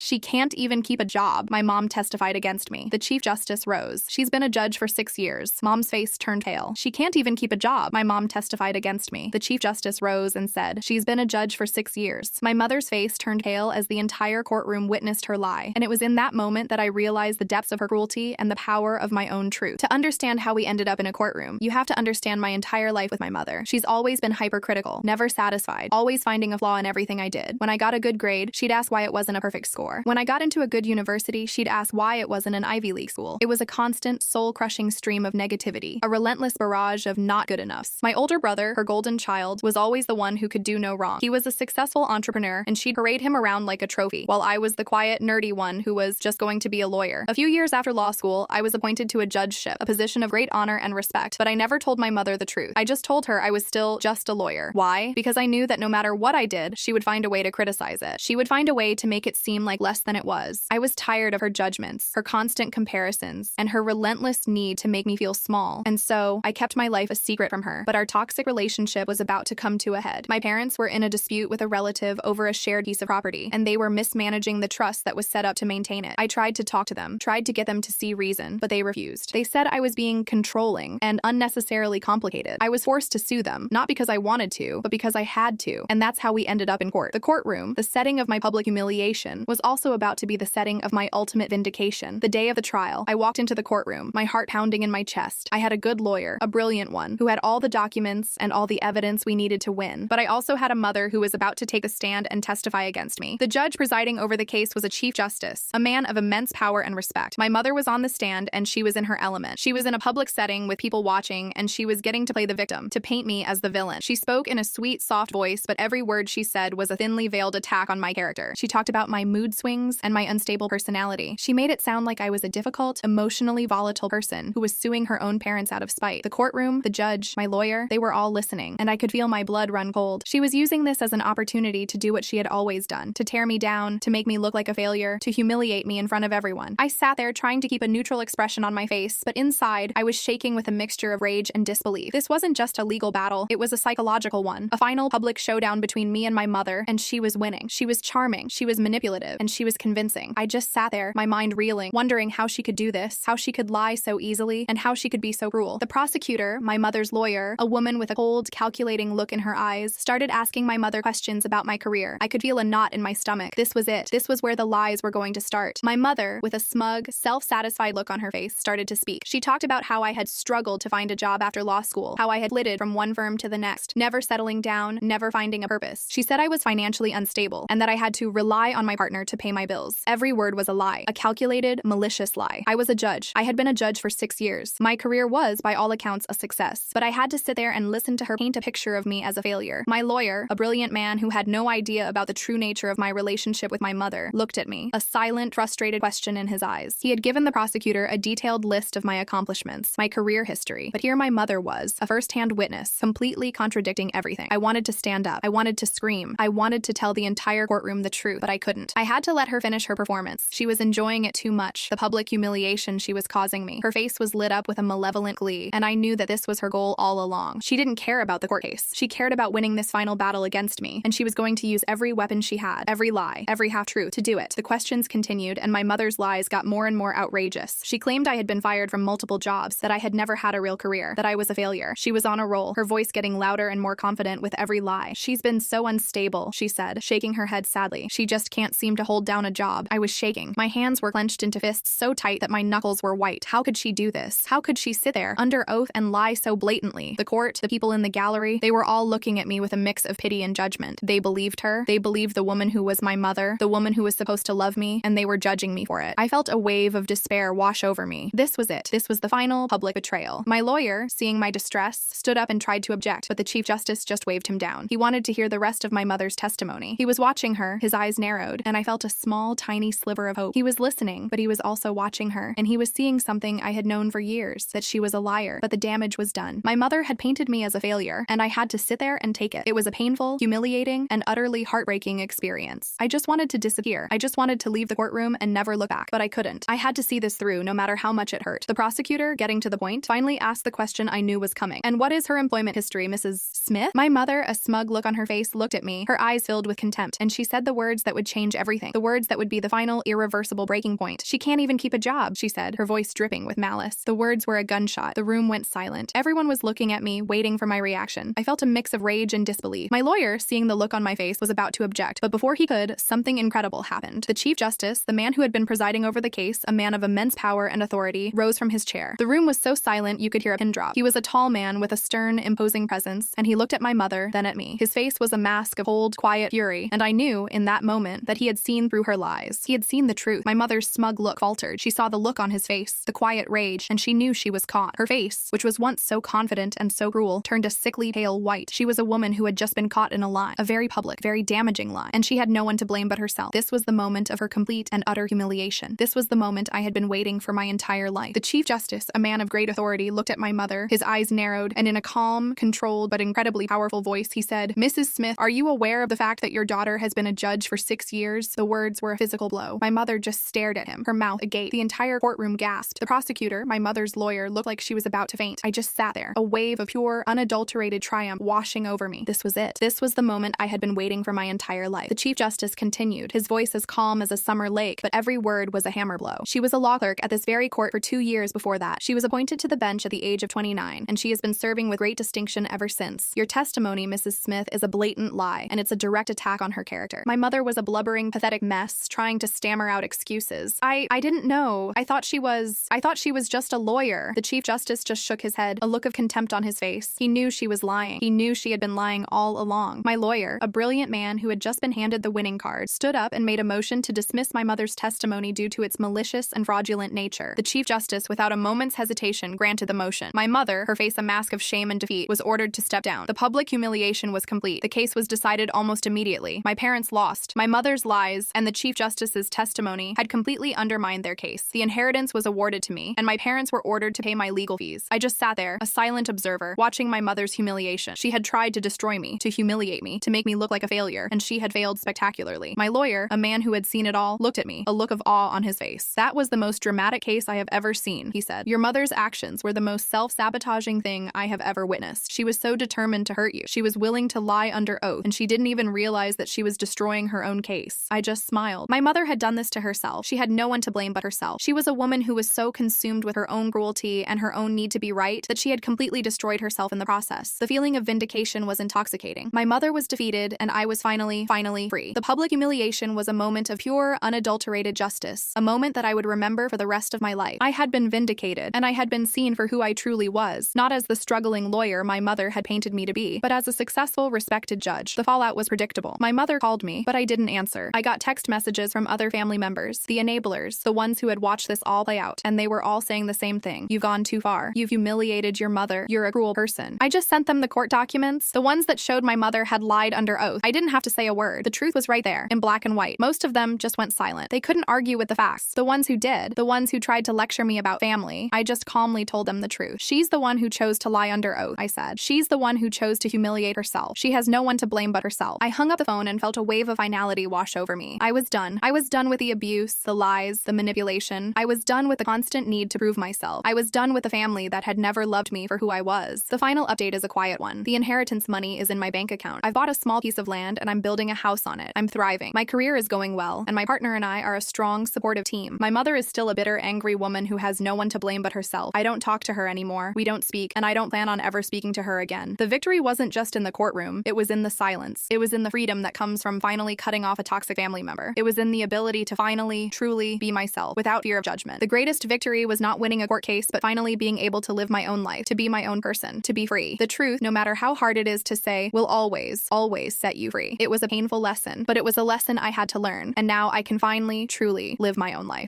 She can't even keep a job. My mom testified against me. The Chief Justice rose. She's been a judge for 6 years. Mom's face turned pale. She can't even keep a job. My mom testified against me. The Chief Justice rose and said, she's been a judge for 6 years. My mother's face turned pale as the entire courtroom witnessed her lie. And it was in that moment that I realized the depths of her cruelty and the power of my own truth. To understand how we ended up in a courtroom, you have to understand my entire life with my mother. She's always been hypercritical, never satisfied, always finding a flaw in everything I did. When I got a good grade, she'd ask why it wasn't a perfect score. When I got into a good university, she'd ask why it wasn't an Ivy League school. It was a constant, soul-crushing stream of negativity, a relentless barrage of not good enoughs. My older brother, her golden child, was always the one who could do no wrong. He was a successful entrepreneur, and she'd parade him around like a trophy, while I was the quiet, nerdy one who was just going to be a lawyer. A few years after law school, I was appointed to a judgeship, a position of great honor and respect, but I never told my mother the truth. I just told her I was still just a lawyer. Why? Because I knew that no matter what I did, she would find a way to criticize it. She would find a way to make it seem like less than it was. I was tired of her judgments, her constant comparisons, and her relentless need to make me feel small. And so, I kept my life a secret from her, but our toxic relationship was about to come to a head. My parents were in a dispute with a relative over a shared piece of property, and they were mismanaging the trust that was set up to maintain it. I tried to talk to them, tried to get them to see reason, but they refused. They said I was being controlling and unnecessarily complicated. I was forced to sue them, not because I wanted to, but because I had to, and that's how we ended up in court. The courtroom, the setting of my public humiliation, was also about to be the setting of my ultimate vindication. The day of the trial, I walked into the courtroom, my heart pounding in my chest. I had a good lawyer, a brilliant one, who had all the documents and all the evidence we needed to win. But I also had a mother who was about to take a stand and testify against me. The judge presiding over the case was a Chief Justice, a man of immense power and respect. My mother was on the stand, and she was in her element. She was in a public setting with people watching, and she was getting to play the victim, to paint me as the villain. She spoke in a sweet, soft voice, but every word she said was a thinly veiled attack on my character. She talked about my mood swings and my unstable personality. She made it sound like I was a difficult, emotionally volatile person who was suing her own parents out of spite. The courtroom, the judge, my lawyer, they were all listening, and I could feel my blood run cold. She was using this as an opportunity to do what she had always done, to tear me down, to make me look like a failure, to humiliate me in front of everyone. I sat there trying to keep a neutral expression on my face, but inside, I was shaking with a mixture of rage and disbelief. This wasn't just a legal battle, it was a psychological one, a final public showdown between me and my mother, and she was winning. She was charming, she was manipulative, and she was convincing. I just sat there, my mind reeling, wondering how she could do this, how she could lie so easily, and how she could be so cruel. The prosecutor, my mother's lawyer, a woman with a cold, calculating look in her eyes, started asking my mother questions about my career. I could feel a knot in my stomach. This was it. This was where the lies were going to start. My mother, with a smug, self-satisfied look on her face, started to speak. She talked about how I had struggled to find a job after law school, how I had flitted from one firm to the next, never settling down, never finding a purpose. She said I was financially unstable, and that I had to rely on my partner to pay my bills. Every word was a lie, a calculated, malicious lie. I was a judge. I had been a judge for 6 years. My career was, by all accounts, a success, but I had to sit there and listen to her paint a picture of me as a failure. My lawyer, a brilliant man who had no idea about the true nature of my relationship with my mother, looked at me, a silent, frustrated question in his eyes. He had given the prosecutor a detailed list of my accomplishments, my career history, but here my mother was, a first-hand witness, completely contradicting everything. I wanted to stand up. I wanted to scream. I wanted to tell the entire courtroom the truth, but I couldn't. I had to let her finish her performance. She was enjoying it too much, the public humiliation she was causing me. Her face was lit up with a malevolent glee, and I knew that this was her goal all along. She didn't care about the court case. She cared about winning this final battle against me, and she was going to use every weapon she had, every lie, every half-truth, to do it. The questions continued, and my mother's lies got more and more outrageous. She claimed I had been fired from multiple jobs, that I had never had a real career, that I was a failure. She was on a roll, her voice getting louder and more confident with every lie. She's been so unstable, she said, shaking her head sadly. She just can't seem to hold down a job. I was shaking. My hands were clenched into fists so tight that my knuckles were white. How could she do this? How could she sit there, under oath, and lie so blatantly? The court, the people in the gallery, they were all looking at me with a mix of pity and judgment. They believed her. They believed the woman who was my mother, the woman who was supposed to love me, and they were judging me for it. I felt a wave of despair wash over me. This was it. This was the final public betrayal. My lawyer, seeing my distress, stood up and tried to object, but the Chief Justice just waved him down. He wanted to hear the rest of my mother's testimony. He was watching her, his eyes narrowed, and I felt a small, tiny sliver of hope. He was listening, but he was also watching her, and he was seeing something I had known for years, that she was a liar, but the damage was done. My mother had painted me as a failure, and I had to sit there and take it. It was a painful, humiliating, and utterly heartbreaking experience. I just wanted to disappear. I just wanted to leave the courtroom and never look back, but I couldn't. I had to see this through, no matter how much it hurt. The prosecutor, getting to the point, finally asked the question I knew was coming. And what is her employment history, Mrs. Smith? My mother, a smug look on her face, looked at me, her eyes filled with contempt, and she said the words that would change everything. the words that would be the final, irreversible breaking point. "She can't even keep a job," she said, her voice dripping with malice. The words were a gunshot. The room went silent. Everyone was looking at me, waiting for my reaction. I felt a mix of rage and disbelief. My lawyer, seeing the look on my face, was about to object, but before he could, something incredible happened. The Chief Justice, the man who had been presiding over the case, a man of immense power and authority, rose from his chair. The room was so silent you could hear a pin drop. He was a tall man with a stern, imposing presence, and he looked at my mother, then at me. His face was a mask of cold, quiet fury, and I knew, in that moment, that he had seen through her lies. He had seen the truth. My mother's smug look faltered. She saw the look on his face, the quiet rage, and she knew she was caught. Her face, which was once so confident and so cruel, turned a sickly pale white. She was a woman who had just been caught in a lie, a very public, very damaging lie, and she had no one to blame but herself. This was the moment of her complete and utter humiliation. This was the moment I had been waiting for my entire life. The Chief Justice, a man of great authority, looked at my mother. His eyes narrowed, and in a calm, controlled, but incredibly powerful voice, he said, "Mrs. Smith, are you aware of the fact that your daughter has been a judge for 6 years?" The words were a physical blow. My mother just stared at him, her mouth agape. The entire courtroom gasped. The prosecutor, my mother's lawyer, looked like she was about to faint. I just sat there, a wave of pure, unadulterated triumph washing over me. This was it. This was the moment I had been waiting for my entire life. The Chief Justice continued, his voice as calm as a summer lake, but every word was a hammer blow. "She was a law clerk at this very court for 2 years before that. She was appointed to the bench at the age of 29, and she has been serving with great distinction ever since. Your testimony, Mrs. Smith, is a blatant lie, and it's a direct attack on her character." My mother was a blubbering, pathetic mess, trying to stammer out excuses. I didn't know. I thought she was just a lawyer." The Chief Justice just shook his head, a look of contempt on his face. He knew she was lying. He knew she had been lying all along. My lawyer, a brilliant man who had just been handed the winning card, stood up and made a motion to dismiss my mother's testimony due to its malicious and fraudulent nature. The Chief Justice, without a moment's hesitation, granted the motion. My mother, her face a mask of shame and defeat, was ordered to step down. The public humiliation was complete. The case was decided almost immediately. My parents lost. My mother's lies and the Chief Justice's testimony had completely undermined their case. The inheritance was awarded to me, and my parents were ordered to pay my legal fees. I just sat there, a silent observer, watching my mother's humiliation. She had tried to destroy me, to humiliate me, to make me look like a failure, and she had failed spectacularly. My lawyer, a man who had seen it all, looked at me, a look of awe on his face. "That was the most dramatic case I have ever seen," he said. "Your mother's actions were the most self-sabotaging thing I have ever witnessed. She was so determined to hurt you. She was willing to lie under oath, and she didn't even realize that she was destroying her own case." I just smiled. My mother had done this to herself. She had no one to blame but herself. She was a woman who was so consumed with her own cruelty and her own need to be right that she had completely destroyed herself in the process. The feeling of vindication was intoxicating. My mother was defeated, and I was finally free. The public humiliation was a moment of pure, unadulterated justice, a moment that I would remember for the rest of my life. I had been vindicated, and I had been seen for who I truly was, not as the struggling lawyer my mother had painted me to be, but as a successful, respected judge. The fallout was predictable. My mother called me, but I didn't answer. I got text messages from other family members, the enablers, the ones who had watched this all play out, and they were all saying the same thing. "You've gone too far. You've humiliated your mother. You're a cruel person." I just sent them the court documents, the ones that showed my mother had lied under oath. I didn't have to say a word. The truth was right there, in black and white. Most of them just went silent. They couldn't argue with the facts. The ones who did, the ones who tried to lecture me about family, I just calmly told them the truth. "She's the one who chose to lie under oath," I said. "She's the one who chose to humiliate herself. She has no one to blame but herself." I hung up the phone and felt a wave of finality wash over me. I was done. I was done with the abuse, the lies, the manipulation. I was done with the constant need to prove myself. I was done with a family that had never loved me for who I was. The final update is a quiet one. The inheritance money is in my bank account. I've bought a small piece of land and I'm building a house on it. I'm thriving. My career is going well, and my partner and I are a strong, supportive team. My mother is still a bitter, angry woman who has no one to blame but herself. I don't talk to her anymore. We don't speak, and I don't plan on ever speaking to her again. The victory wasn't just in the courtroom. It was in the silence. It was in the freedom that comes from finally cutting off a toxic family member. It was in the ability to finally, truly be myself without fear of judgment. The greatest victory was not winning a court case, but finally being able to live my own life, to be my own person, to be free. The truth, no matter how hard it is to say, will always, always set you free. It was a painful lesson, but it was a lesson I had to learn, and now I can finally, truly live my own life.